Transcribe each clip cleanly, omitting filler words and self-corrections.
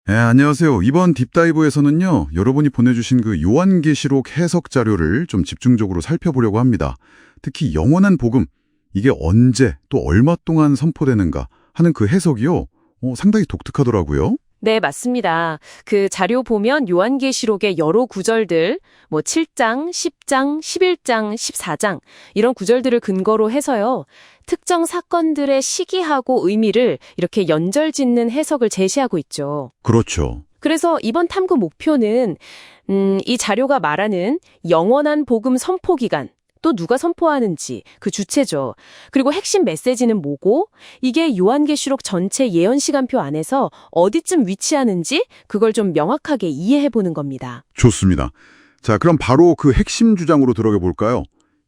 네, 안녕하세요. 이번 딥다이브에서는요, 여러분이 보내주신 그 요한계시록 해석 자료를 좀 집중적으로 살펴보려고 합니다. 특히 영원한 복음, 이게 언제 또 얼마 동안 선포되는가 하는 그 해석이요, 상당히 독특하더라고요. 네, 맞습니다. 그 자료 보면 요한계시록의 여러 구절들, 7장, 10장, 11장, 14장 이런 구절들을 근거로 해서요. 특정 사건들의 시기하고 의미를 이렇게 연결짓는 해석을 제시하고 있죠. 그렇죠. 그래서 이번 탐구 목표는 이 자료가 말하는 영원한 복음 선포 기간, 또 누가 선포하는지 그 주체죠. 그리고 핵심 메시지는 뭐고 이게 요한계시록 전체 예언 시간표 안에서 어디쯤 위치하는지 그걸 좀 명확하게 이해해 보는 겁니다. 좋습니다. 자, 그럼 바로 그 핵심 주장으로 들어가 볼까요?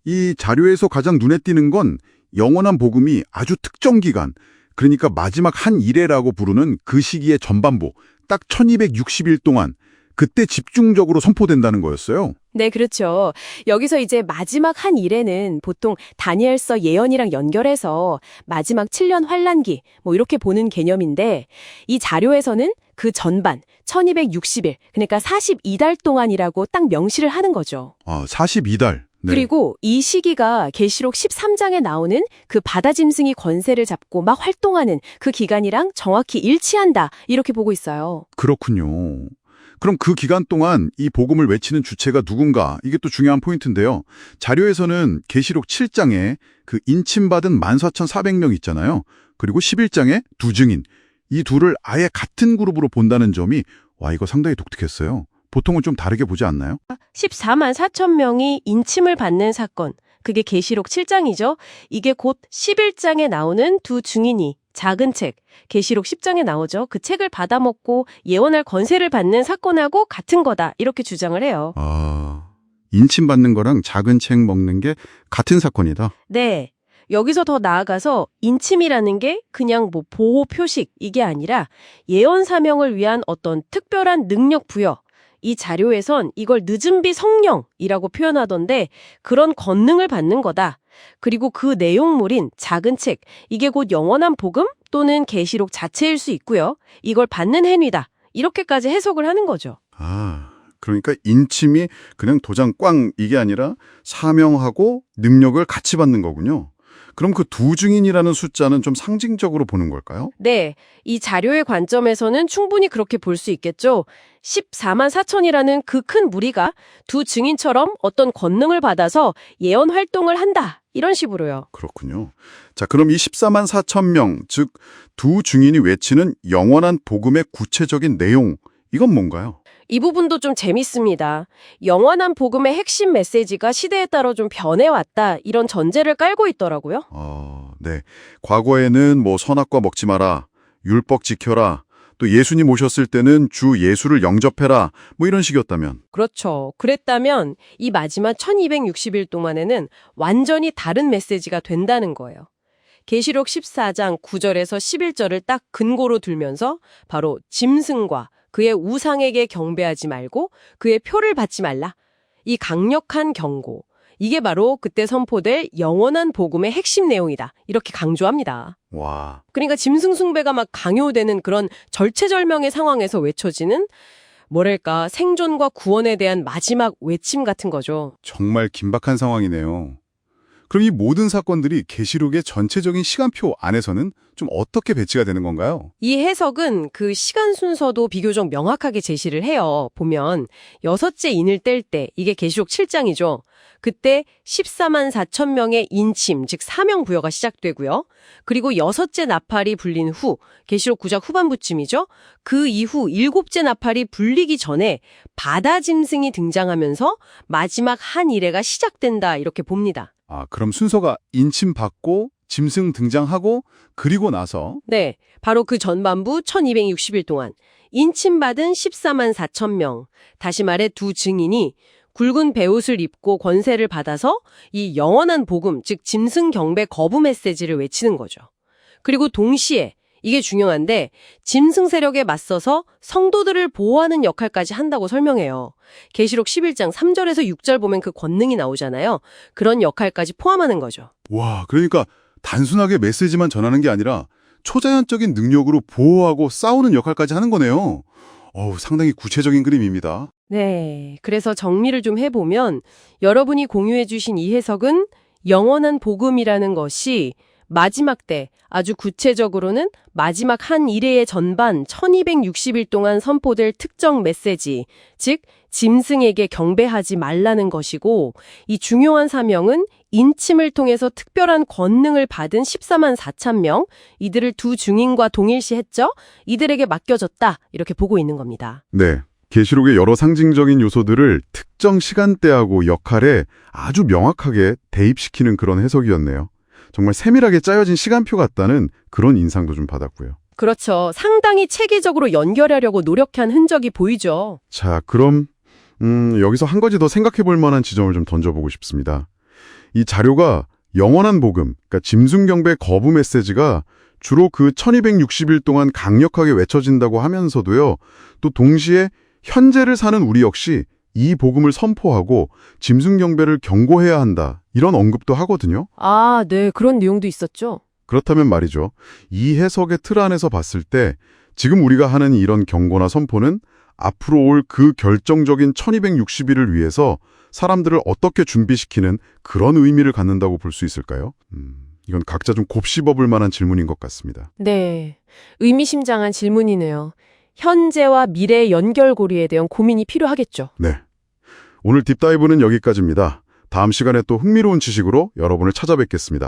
이 자료에서 가장 눈에 띄는 건 영원한 복음이 아주 특정 기간, 그러니까 마지막 한 일회라고 부르는 그 시기의 전반부, 딱 1260일 동안 그때 집중적으로 선포된다는 거였어요. 네, 그렇죠. 여기서 이제 마지막 한 일에는 보통 다니엘서 예언이랑 연결해서 마지막 7년 환란기 이렇게 보는 개념인데 이 자료에서는 그 전반 1260일, 그러니까 42달 동안이라고 딱 명시를 하는 거죠. 42달. 네. 그리고 이 시기가 계시록 13장에 나오는 그 바다 짐승이 권세를 잡고 막 활동하는 그 기간이랑 정확히 일치한다, 이렇게 보고 있어요. 그렇군요. 그럼 그 기간 동안 이 복음을 외치는 주체가 누군가, 이게 또 중요한 포인트인데요. 자료에서는 계시록 7장에 그 인침받은 14,400명 있잖아요. 그리고 11장에 두 증인, 이 둘을 아예 같은 그룹으로 본다는 점이 이거 상당히 독특했어요. 보통은 좀 다르게 보지 않나요? 14만 4천 명이 인침을 받는 사건, 그게 계시록 7장이죠. 이게 곧 11장에 나오는 두 증인이 작은 책, 계시록 10장에 나오죠. 그 책을 받아먹고 예언할 권세를 받는 사건하고 같은 거다, 이렇게 주장을 해요. 인침받는 거랑 작은 책 먹는 게 같은 사건이다. 네. 여기서 더 나아가서 인침이라는 게 그냥 보호 표식, 이게 아니라 예언 사명을 위한 어떤 특별한 능력 부여, 이 자료에선 이걸 늦은비 성령이라고 표현하던데 그런 권능을 받는 거다. 그리고 그 내용물인 작은 책, 이게 곧 영원한 복음 또는 계시록 자체일 수 있고요. 이걸 받는 행위다, 이렇게까지 해석을 하는 거죠. 그러니까 인침이 그냥 도장 꽝 이게 아니라 사명하고 능력을 같이 받는 거군요. 그럼 그 두 증인이라는 숫자는 좀 상징적으로 보는 걸까요? 네, 이 자료의 관점에서는 충분히 그렇게 볼 수 있겠죠. 14만 4천이라는 그 큰 무리가 두 증인처럼 어떤 권능을 받아서 예언 활동을 한다, 이런 식으로요. 그렇군요. 자, 그럼 이 14만 4천 명, 즉 두 증인이 외치는 영원한 복음의 구체적인 내용, 이건 뭔가요? 이 부분도 좀 재밌습니다. 영원한 복음의 핵심 메시지가 시대에 따라 좀 변해왔다, 이런 전제를 깔고 있더라고요. 네. 과거에는 선악과 먹지 마라, 율법 지켜라, 또 예수님 오셨을 때는 주 예수를 영접해라, 이런 식이었다면. 그렇죠. 그랬다면 이 마지막 1260일 동안에는 완전히 다른 메시지가 된다는 거예요. 계시록 14장 9절에서 11절을 딱 근거로 들면서 바로 짐승과 그의 우상에게 경배하지 말고 그의 표를 받지 말라, 이 강력한 경고, 이게 바로 그때 선포될 영원한 복음의 핵심 내용이다, 이렇게 강조합니다. 와, 그러니까 짐승 숭배가 막 강요되는 그런 절체절명의 상황에서 외쳐지는 뭐랄까 생존과 구원에 대한 마지막 외침 같은 거죠. 정말 긴박한 상황이네요. 그럼 이 모든 사건들이 계시록의 전체적인 시간표 안에서는 좀 어떻게 배치가 되는 건가요? 이 해석은 그 시간 순서도 비교적 명확하게 제시를 해요. 보면 여섯째 인을 뗄 때, 이게 계시록 7장이죠. 그때 14만 4천 명의 인침, 즉 사명 부여가 시작되고요. 그리고 여섯째 나팔이 불린 후, 계시록 9장 후반부쯤이죠. 그 이후 일곱째 나팔이 불리기 전에 바다 짐승이 등장하면서 마지막 한 일회가 시작된다, 이렇게 봅니다. 그럼 순서가 인침 받고 짐승 등장하고 그리고 나서. 네, 바로 그 전반부 1260일 동안 인침받은 14만 4천 명, 다시 말해 두 증인이 굵은 베옷을 입고 권세를 받아서 이 영원한 복음, 즉 짐승 경배 거부 메시지를 외치는 거죠. 그리고 동시에 이게 중요한데 짐승 세력에 맞서서 성도들을 보호하는 역할까지 한다고 설명해요. 계시록 11장 3절에서 6절 보면 그 권능이 나오잖아요. 그런 역할까지 포함하는 거죠. 와, 그러니까 단순하게 메시지만 전하는 게 아니라 초자연적인 능력으로 보호하고 싸우는 역할까지 하는 거네요. 상당히 구체적인 그림입니다. 네. 그래서 정리를 좀 해보면 여러분이 공유해주신 이 해석은 영원한 복음이라는 것이 마지막 때, 아주 구체적으로는 마지막 한 일회의 전반 1260일 동안 선포될 특정 메시지, 즉 짐승에게 경배하지 말라는 것이고, 이 중요한 사명은 인침을 통해서 특별한 권능을 받은 14만 4천 명, 이들을 두 증인과 동일시했죠? 이들에게 맡겨졌다, 이렇게 보고 있는 겁니다. 네. 계시록의 여러 상징적인 요소들을 특정 시간대하고 역할에 아주 명확하게 대입시키는 그런 해석이었네요. 정말 세밀하게 짜여진 시간표 같다는 그런 인상도 좀 받았고요. 그렇죠. 상당히 체계적으로 연결하려고 노력한 흔적이 보이죠. 자, 그럼 여기서 한 가지 더 생각해 볼 만한 지점을 좀 던져보고 싶습니다. 이 자료가 영원한 복음, 그러니까 짐승경배 거부 메시지가 주로 그 1260일 동안 강력하게 외쳐진다고 하면서도요, 또 동시에 현재를 사는 우리 역시 이 복음을 선포하고 짐승경배를 경고해야 한다, 이런 언급도 하거든요. 아, 네. 그런 내용도 있었죠. 그렇다면 말이죠. 이 해석의 틀 안에서 봤을 때 지금 우리가 하는 이런 경고나 선포는 앞으로 올 그 결정적인 1260일을 위해서 사람들을 어떻게 준비시키는 그런 의미를 갖는다고 볼 수 있을까요? 이건 각자 좀 곱씹어볼 만한 질문인 것 같습니다. 네. 의미심장한 질문이네요. 현재와 미래의 연결고리에 대한 고민이 필요하겠죠. 네. 오늘 딥다이브는 여기까지입니다. 다음 시간에 또 흥미로운 지식으로 여러분을 찾아뵙겠습니다.